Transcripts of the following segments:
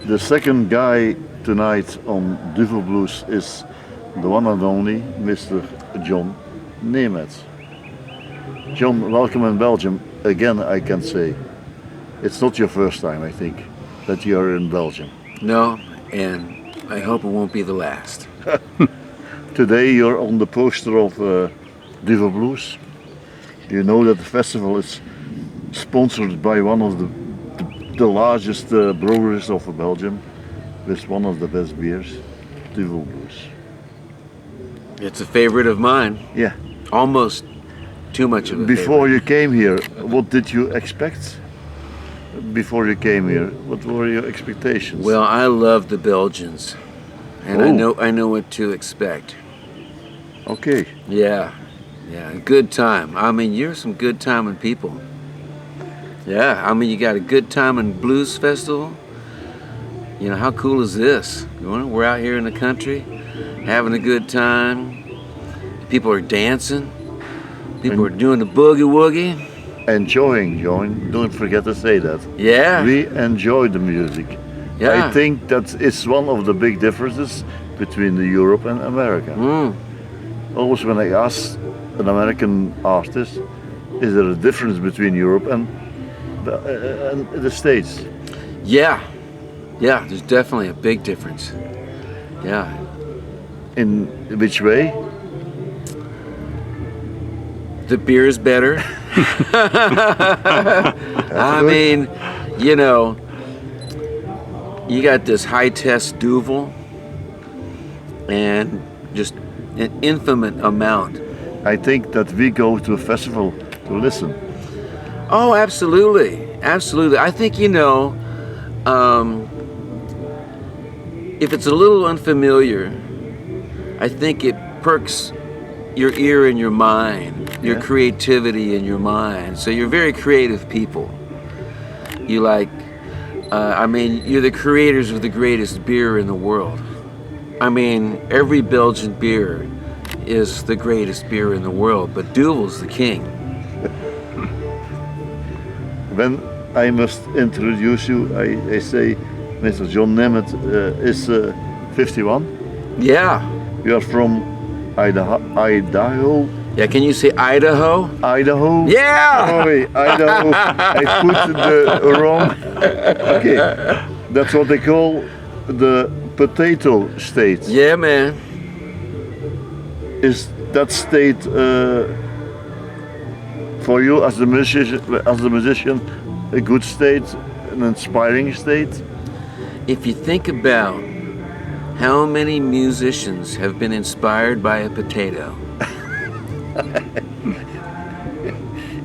The second guy tonight on Duvel Blues is the one and only Mr. John NÉMETH. John, welcome in Belgium. Again, I can say. It's not your first time, I think, that you are in Belgium. No, and I hope it won't be the last. Today you're on the poster of Duvel Blues. You know that the festival is sponsored by one of the largest breweries of Belgium, with one of the best beers, Duvel Blues. It's a favorite of mine. Yeah. Almost too much of a Before favorite. you came here, what did you expect? Before you came here, what were your expectations? Well, I love the Belgians, and I know what to expect. Okay. Yeah, good time. I mean, you're some good timing people. Yeah, I mean, you got a good timing blues festival. You know, how cool is this? You know, we're out here in the country, having a good time. People are dancing. People are doing the boogie woogie. Enjoying, John. Don't forget to say that. Yeah. We enjoy the music. Yeah. I think that is one of the big differences between Europe and America. Always when I ask an American artist, is there a difference between Europe and the States? Yeah, there's definitely a big difference. Yeah. In which way? The beer is better. I mean, you know, you got this high-test Duvel and just an infinite amount. I think that we go to a festival to listen. Oh, absolutely. Absolutely. I think, you know, if it's a little unfamiliar, I think it perks your ear and your mind, your creativity and your mind. So you're very creative people. You like, I mean, you're the creators of the greatest beer in the world. I mean, every Belgian beer is the greatest beer in the world, but Duvel's the king. When I must introduce you, I say Mr. John NÉMETH is 51. Yeah. You are from Idaho. Yeah, can you say Idaho? Idaho? Yeah! Sorry, Idaho. I put the wrong. Okay, that's what they call the potato state. Yeah, man. Is that state for you as a musician, a good state, an inspiring state? If you think about how many musicians have been inspired by a potato?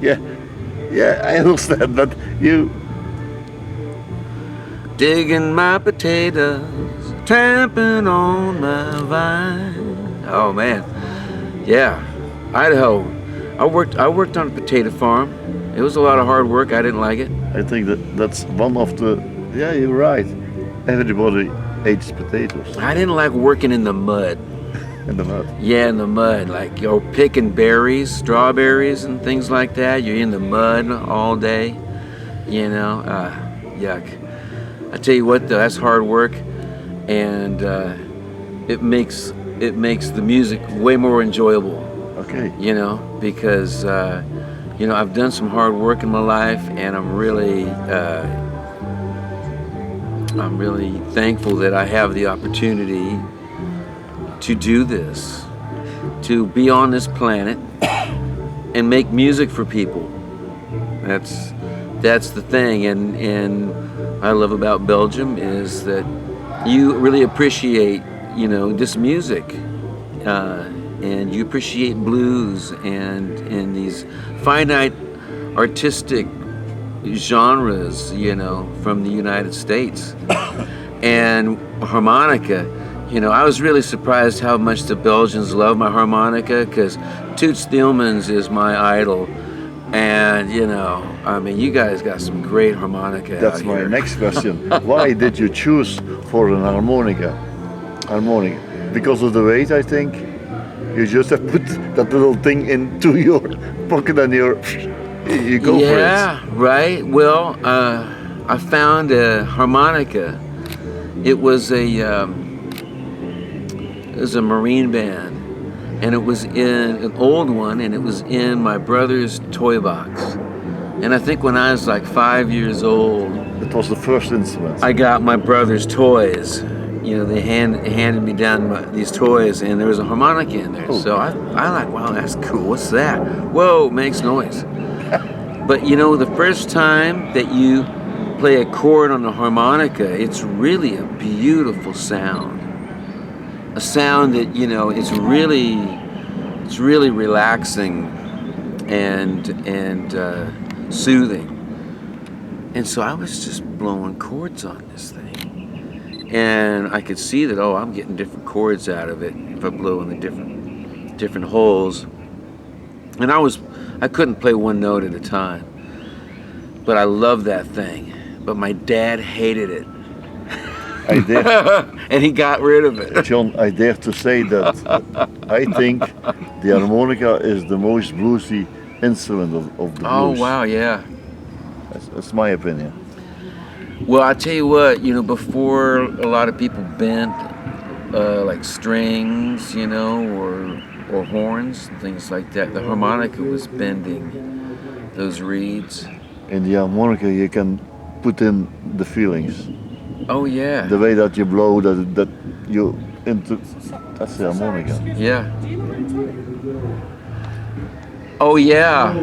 Yeah, I understand, but you... Digging my potatoes, tramping on my vine. Oh man, yeah, Idaho. I worked on a potato farm. It was a lot of hard work. I didn't like it. I think that's one of the... Yeah, you're right. Everybody hates potatoes. I didn't like working in the mud. In the mud? Yeah, in the mud. Like, you're picking berries, strawberries and things like that. You're in the mud all day, you know. Yuck. I tell you what though, that's hard work, and it makes the music way more enjoyable. Okay. You know, because you know, I've done some hard work in my life, and I'm really thankful that I have the opportunity to do this, to be on this planet and make music for people. That's the thing, and I love about Belgium is that you really appreciate, you know, this music, and you appreciate blues and these finite artistic genres, you know, from the United States. And harmonica, you know, I was really surprised how much the Belgians love my harmonica, because Toots Thielmans is my idol. And, you know, I mean, you guys got some great harmonica That's out my here. next question. Why did you choose for an harmonica? Because of the weight, I think. You just have put that little thing into your pocket and you go for it. Yeah, right. Well, I found a harmonica It was a Marine band, and it was in an old one, and it was in my brother's toy box. And I think when I was like 5 years old, It was the first instrument. I got my brother's toys. You know, they handed me down these toys, and there was a harmonica in there. Oh. So I like, wow, that's cool. What's that? Whoa, it makes noise. But you know, the first time that you play a chord on a harmonica, it's really a beautiful sound. A sound that, you know, it's really relaxing and soothing. And so I was just blowing chords on this thing. And I could see that, oh, I'm getting different chords out of it if I blow in the different holes. And I couldn't play one note at a time. But I loved that thing. But my dad hated it. I dare, And he got rid of it. John, I dare to say that I think the harmonica is the most bluesy instrument of the blues. Oh, wow, yeah. That's my opinion. Well, I tell you what, you know, before a lot of people bent like strings, you know, or horns, and things like that, the harmonica was bending those reeds. In the harmonica you can put in the feelings. Oh yeah. The way that you blow, that you into, that's the harmonica. Yeah. Oh yeah.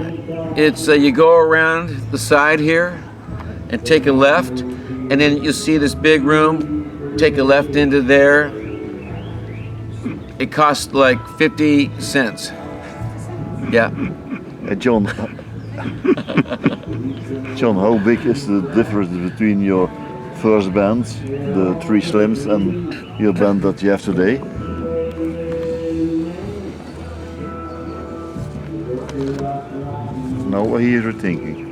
It's you go around the side here and take a left, and then you see this big room. Take a left into there. It costs like 50 cents. Yeah. John, John, how big is the difference between your first band, the Three Slims, and your band that you have today? Now what are you thinking?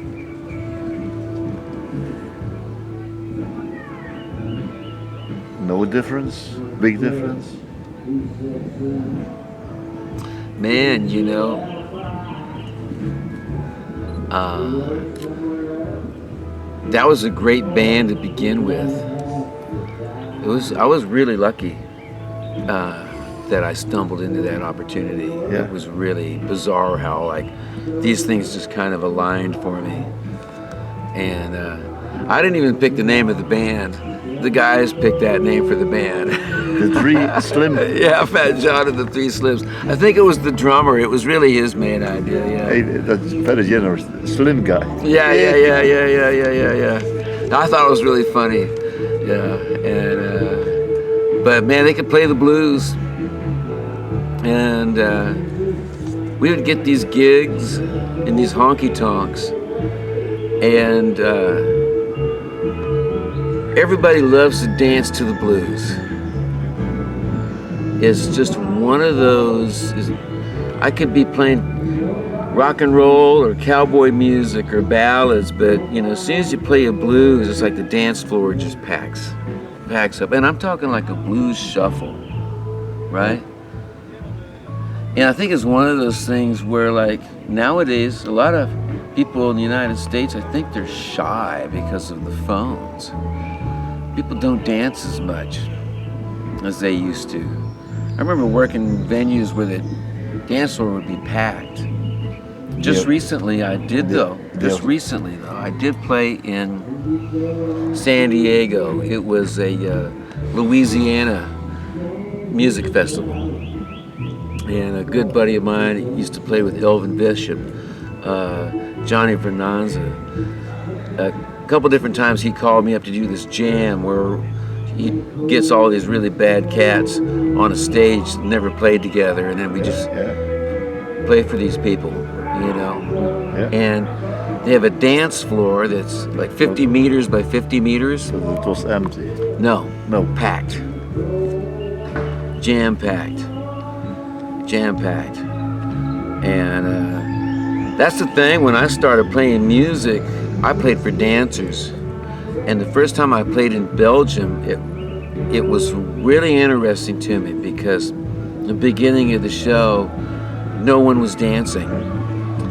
No difference? Big difference? Man, you know, that was a great band to begin with. I was really lucky that I stumbled into that opportunity. Yeah. It was really bizarre how like these things just kind of aligned for me. And I didn't even pick the name of the band. The guys picked that name for the band. The Three Slim? Yeah, Fat John and the Three Slims. I think it was the drummer. It was really his main idea. Yeah. Hey, that's very generous. Slim guy. Yeah. I thought it was really funny. Yeah, and but man, they could play the blues, and we would get these gigs in these honky tonks, and everybody loves to dance to the blues. It's just one of those. I could be playing rock and roll or cowboy music or ballads, but you know, as soon as you play a blues, it's like the dance floor just packs up. And I'm talking like a blues shuffle, right? And I think it's one of those things where, like, nowadays, a lot of people in the United States, I think they're shy because of the phones. People don't dance as much as they used to. I remember working venues where the dance floor would be packed. Just recently I did though. I did play in San Diego. It was a Louisiana music festival. And a good buddy of mine used to play with Elvin Bishop, Johnny Vernanza. A couple different times he called me up to do this jam where he gets all these really bad cats on a stage, never played together, and then we just play for these people, you know. Yeah. And they have a dance floor that's like 50 meters by 50 meters. So it was empty. No, No. packed. Jam-packed. And that's the thing, when I started playing music, I played for dancers. And the first time I played in Belgium, it was really interesting to me because the beginning of the show, no one was dancing.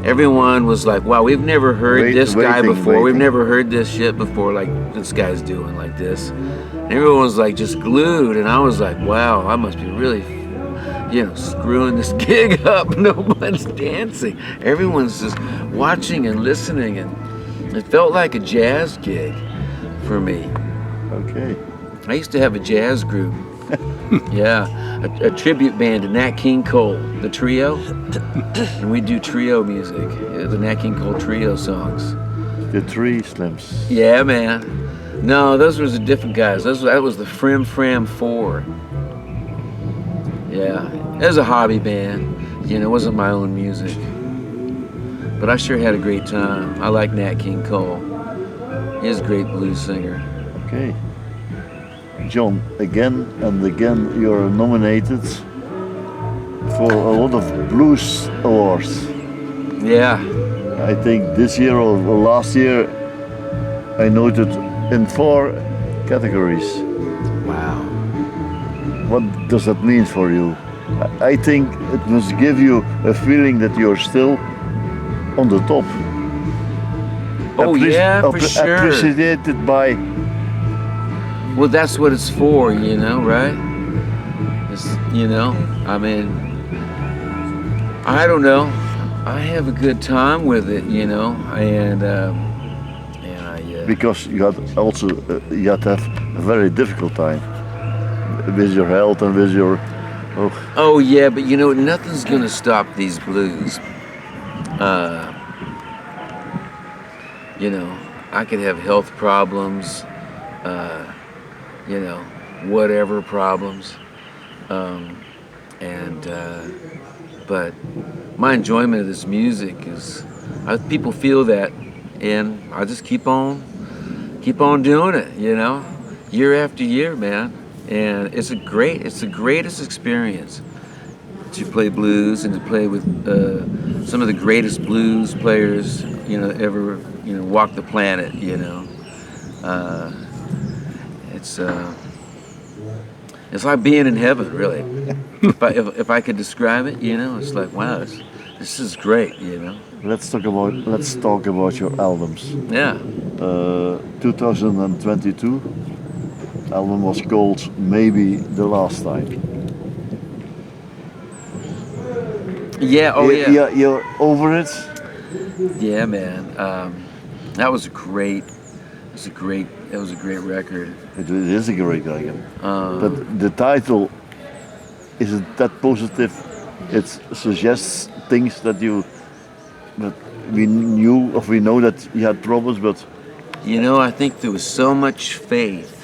everyone was like, wow, we've never heard this guy before. We've waiting. never heard this shit before, like this guy's doing like this. And everyone was like just glued, and I was like, wow, I must be really, screwing this gig up. Nobody's dancing. Everyone's just watching and listening, and it felt like a jazz gig for me. Okay. I used to have a jazz group. Yeah, a tribute band to Nat King Cole, the trio, and we do trio music, the Nat King Cole trio songs. The Three Slims. Yeah, man. No, those were the different guys. That was the Frim Fram 4. Yeah, it was a hobby band. It wasn't my own music, but I sure had a great time. I like Nat King Cole. He's a great blues singer. Okay. John, again and again you're nominated for a lot of blues awards. Yeah. I think this year or last year I noted in 4 categories. Wow. What does that mean for you? I think it must give you a feeling that you're still on the top. Oh yeah, for sure. Appreciated by. Well, that's what it's for, right? It's, I mean, I don't know. I have a good time with it, and Because you had also you had to have a very difficult time with your health and with your. Oh yeah, but nothing's gonna stop these blues. I could have health problems. Whatever problems, but my enjoyment of this music is, people feel that, and I just keep on doing it, year after year, man, and it's the greatest experience to play blues and to play with some of the greatest blues players, ever, walk the planet, It's like being in heaven, really. if I could describe it, it's like, wow, this is great, Let's talk about your albums. Yeah. 2022 album was called Maybe the Last Time. Yeah. Oh yeah. You're over it. Yeah, man. That was a great record. It is a great record. But the title isn't that positive. It suggests things that we know that you had problems, but I think there was so much faith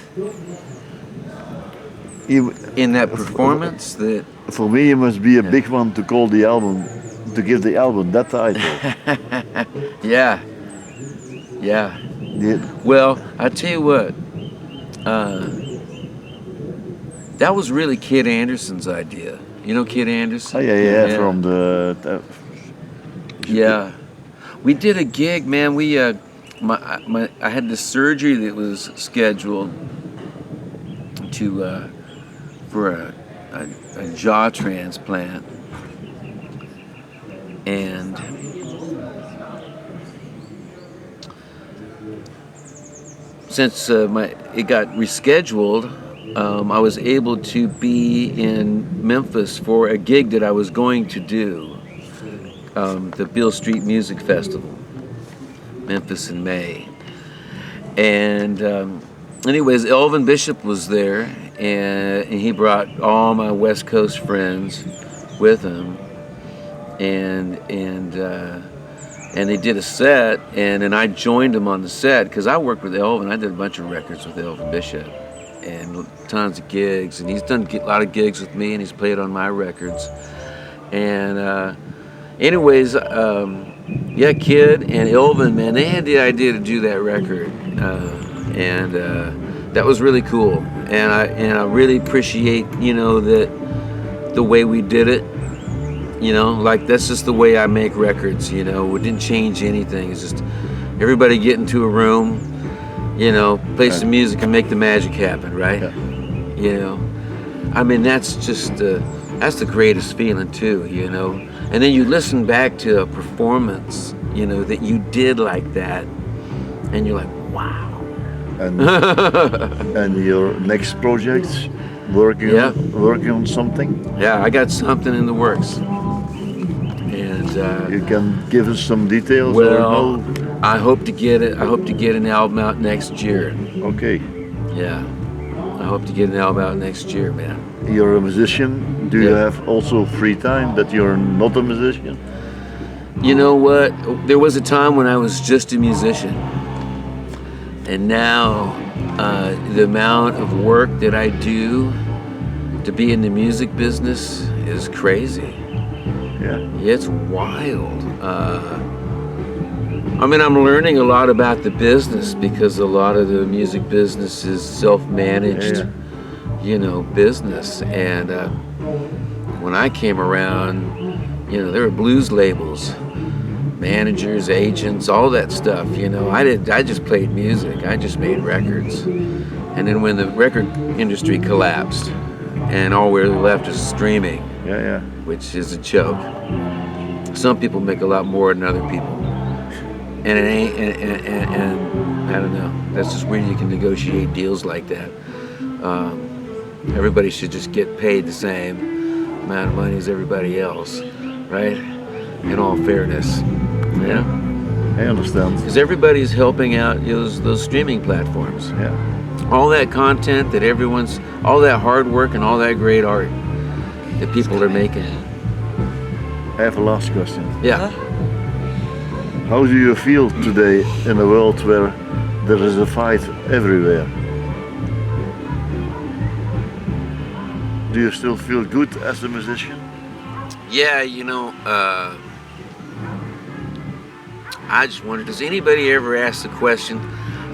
in that performance that. For me, it must be a big one to call the album, to give the album that title. Yeah. Yeah. Well, I tell you what, that was really Kid Anderson's idea. You know Kid Anderson? Oh, yeah. From the. Yeah, we did a gig, man. I had this surgery that was scheduled for a jaw transplant, and since it got rescheduled, I was able to be in Memphis for a gig that I was going to do, the Beale Street Music Festival, Memphis in May. And anyways, Elvin Bishop was there, and he brought all my West Coast friends with him, and they did a set, and then I joined them on the set because I worked with Elvin. I did a bunch of records with Elvin Bishop and tons of gigs, and he's done a lot of gigs with me, and he's played on my records. And anyways, Kid and Elvin, man, they had the idea to do that record, and that was really cool. And I really appreciate, that the way we did it. Like that's just the way I make records, We didn't change anything. It's just everybody get into a room, play some music and make the magic happen, right? Yeah. I mean, that's just, that's the greatest feeling too, And then you listen back to a performance, you know, that you did like that, and you're like, wow. And and your next projects, working on something? Yeah, I got something in the works. And You can give us some details well, or no? I hope to get it. I hope to get an album out next year. Okay. Yeah, I hope to get an album out next year, man. You're a musician. Do you have also free time that you're not a musician? You know what? There was a time when I was just a musician, and now the amount of work that I do to be in the music business is crazy. Yeah. It's wild. I mean, I'm learning a lot about the business because a lot of the music business is self-managed, you know, business. And when I came around, you know, there were blues labels, managers, agents, all that stuff. You know, I just played music. I just made records. And then when the record industry collapsed, and all we're left is streaming, which is a joke. Some people make a lot more than other people. And it ain't, and I don't know, that's just weird you can negotiate deals like that. Everybody should just get paid the same amount of money as everybody else, right? In all fairness, yeah? I understand. Because everybody's helping out those streaming platforms. Yeah. All that content that all that hard work and all that great art that people are making. I have a last question. Yeah. How do you feel today in a world where there is a fight everywhere? Do you still feel good as a musician? Yeah, you know, I just wonder, does anybody ever ask the question,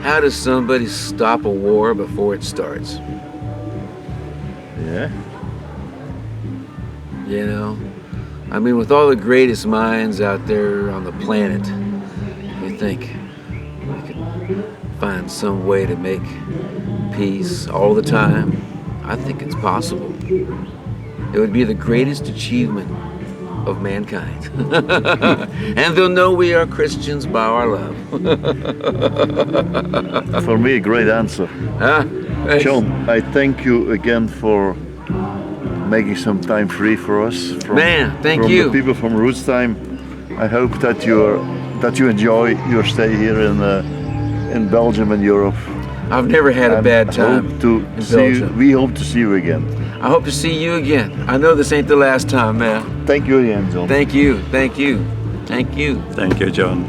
how does somebody stop a war before it starts? Yeah. You know? I mean, with all the greatest minds out there on the planet, you think we could find some way to make peace all the time? I think it's possible. It would be the greatest achievement of mankind. And they'll know we are Christians by our love. For me, a great answer. John, I thank you again for making some time free for us. Thank from you. The people from Roots Time. I hope that you enjoy your stay here in Belgium and Europe. I've never had a bad time. We hope to see you again. I hope to see you again. I know this ain't the last time, man. Thank you again, John. Thank you. Thank you. Thank you. Thank you, John.